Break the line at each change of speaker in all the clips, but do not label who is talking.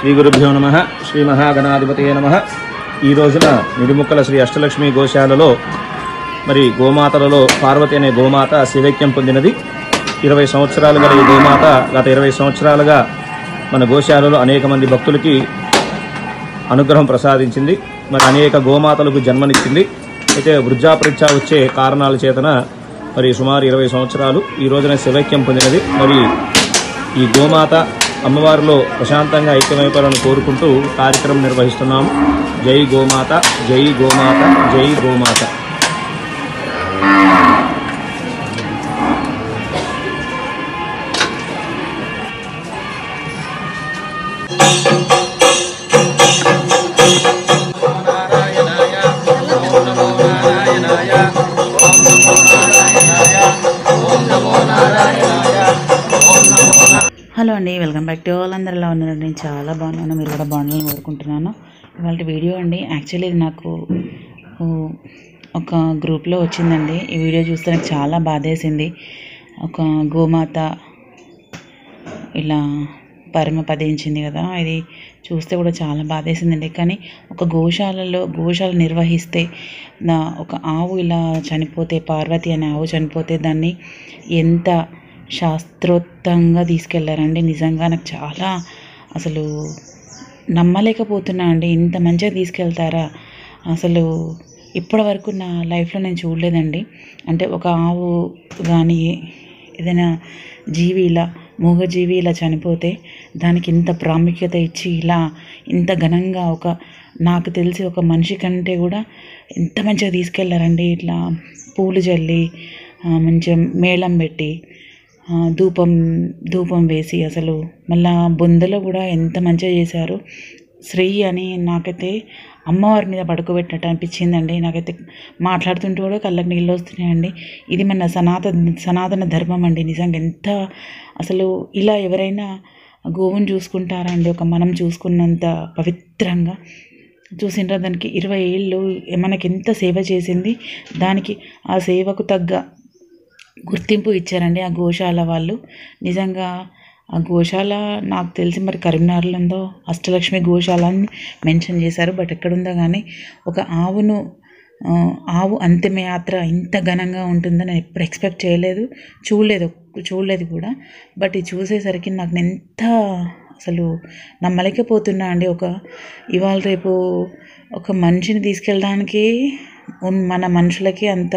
శ్రీ గురుభ్యో నమః. శ్రీ మహాగణాధిపతయే నమః. ఈ రోజున నిడుముక్కల శ్రీ అష్టలక్ష్మి గోశాలలో మరి గోమాతలలో పార్వతి అనే గోమాత శివైక్యం పొందినది. 20 సంవత్సరాలు గల ఈ గోమాత గత 20 సంవత్సరాలుగా మన గోశాలలో అనేక మంది భక్తులకి అనుగ్రహం ప్రసాదించింది. మరి అనేక గోమాతలకు జన్మనిచ్చింది. అయితే వృద్ధాపరీక్ష వచ్చే కారణాల చేతన మరి సుమారు 20 సంవత్సరాలు ఈ రోజున శివైక్యం పొందినది. మరి ఈ గోమాత అమ్మవారిలో ప్రశాంతంగా ఐక్యమైపోవాలని కోరుకుంటూ కార్యక్రమం నిర్వహిస్తున్నాము. జై గోమాత, జై గోమాత, జై గోమాత.
హలో అండి, వెల్కమ్ బ్యాక్ టు ఆల్. అందరూ ఎలా ఉన్నారు? నేను చాలా బాగున్నాను, మీరు కూడా బాగుండాలని కోరుకుంటున్నాను. ఇవాళ వీడియో అండి, యాక్చువల్లీ ఇది నాకు ఒక గ్రూప్లో వచ్చిందండి. ఈ వీడియో చూస్తే నాకు చాలా బాధేసింది. ఒక గోమాత ఇలా పరమపదించింది కదా, ఇది చూస్తే కూడా చాలా బాధేసిందండి. కానీ ఒక గోశాల నిర్వహిస్తే ఒక ఆవు ఇలా చనిపోతే, పార్వతి అనే ఆవు చనిపోతే దాన్ని ఎంత శాస్త్రోక్తంగా తీసుకెళ్లారండి. నిజంగా నాకు చాలా అసలు నమ్మలేకపోతున్నా అండి, ఇంత మంచిగా తీసుకెళ్తారా అసలు. ఇప్పటి వరకు నా లైఫ్లో నేను చూడలేదండి. అంటే ఒక ఆవు కానీ ఏదైనా జీవి ఇలా మూగజీవి ఇలా చనిపోతే దానికి ఇంత ప్రాముఖ్యత ఇచ్చి ఇలా ఇంత ఘనంగా నాకు తెలిసి ఒక మనిషి కంటే కూడా ఎంత మంచిగా తీసుకెళ్లారండి. ఇట్లా పూలు జల్లి మంచిగా మేళం పెట్టి ధూపం వేసి అసలు మళ్ళా బొందలో కూడా ఎంత మంచిగా చేశారు. శ్రీ అని నాకైతే అమ్మవారి మీద పడుకోబెట్టినట్టు అనిపించిందండి. నాకైతే మాట్లాడుతుంటే కూడా కళ్ళకి నీళ్ళు వస్తున్నాయండి. ఇది మన సనాతన ధర్మం అండి. నిజంగా ఎంత అసలు ఇలా ఎవరైనా గోవుని చూసుకుంటారండి, ఒక మనం చూసుకున్నంత పవిత్రంగా చూసిండ్రా. దానికి 20 ఏళ్ళు మనకి ఎంత సేవ చేసింది, దానికి ఆ సేవకు తగ్గ గుర్తింపు ఇచ్చారండి ఆ గోశాల వాళ్ళు. నిజంగా ఆ గోశాల నాకు తెలిసి మరి కరీంనగర్లో ఉందో, అష్టలక్ష్మి గోశాల అని మెన్షన్ చేశారు. బట్ ఎక్కడుందో కానీ ఒక ఆవు అంతిమయాత్ర ఇంత ఘనంగా ఉంటుందని నేను ఎప్పుడు ఎక్స్పెక్ట్ చేయలేదు, చూడలేదు కూడా. బట్ ఇది చూసేసరికి నాకు ఎంత అసలు నమ్మలేకపోతున్నా అండి. ఇవాళ రేపు ఒక మనిషిని తీసుకెళ్ళడానికి మన మనుషులకి అంత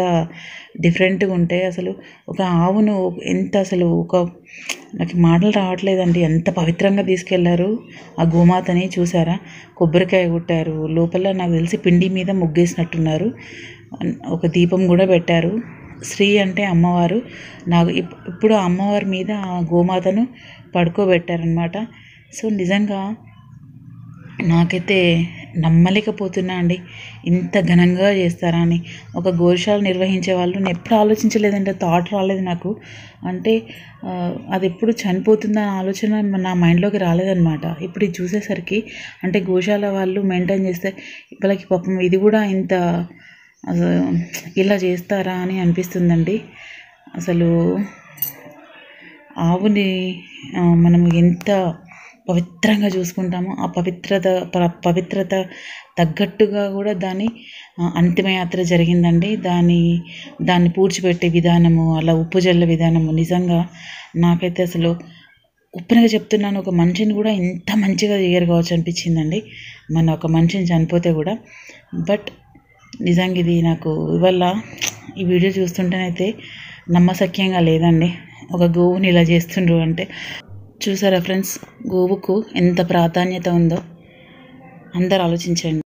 డిఫరెంట్గా ఉంటాయి. అసలు ఒక ఆవును ఎంత అసలు నాకు మాటలు రావట్లేదండి. ఎంత పవిత్రంగా తీసుకెళ్లారు ఆ గోమాతని. చూసారా, కొబ్బరికాయ కొట్టారు, లోపల నాకు తెలిసి పిండి మీద ముగ్గేసినట్టున్నారు, ఒక దీపం కూడా పెట్టారు. శ్రీ అంటే అమ్మవారు. నాకు ఇప్పుడు ఆ అమ్మవారి మీద ఆ గోమాతను పడుకోబెట్టారనమాట. సో నిజంగా నాకైతే నమ్మలేకపోతున్నా అండి, ఇంత ఘనంగా చేస్తారా అని. ఒక గోశాల నిర్వహించే వాళ్ళు నేను ఎప్పుడు ఆలోచించలేదంటే, థాట్ రాలేదు నాకు. అంటే అది ఎప్పుడు చనిపోతుందన్న ఆలోచన నా మైండ్లోకి రాలేదన్నమాట. ఇప్పుడు ఇది చూసేసరికి అంటే గోశాల వాళ్ళు మెయింటైన్ చేస్తే వాళ్ళకి పాపం ఇది కూడా ఇంత ఇలా చేస్తారా అని అనిపిస్తుందండి. అసలు ఆవుని మనం ఎంత పవిత్రంగా చూసుకుంటాము, ఆ పవిత్రత తగ్గట్టుగా కూడా దాని అంతిమయాత్ర జరిగిందండి. దాన్ని పూడ్చిపెట్టే విధానము, అలా ఉప్పు జల్ల విధానము, నిజంగా నాకైతే అసలు ఉప్పునగా చెప్తున్నాను, ఒక మనిషిని కూడా ఇంత మంచిగా చేయరు కావచ్చు అనిపించిందండి. మన ఒక మనిషిని చనిపోతే కూడా. బట్ నిజంగా ఇది నాకు ఇవాళ ఈ వీడియో చూస్తుంటేనైతే నమ్మశక్యంగా లేదండి. ఒక గోవుని ఇలా చేస్తుండ్రు అంటే. చూసారా ఫ్రెండ్స్, గోవుకు ఎంత ప్రాధాన్యత ఉందో అందరు ఆలోచించండి.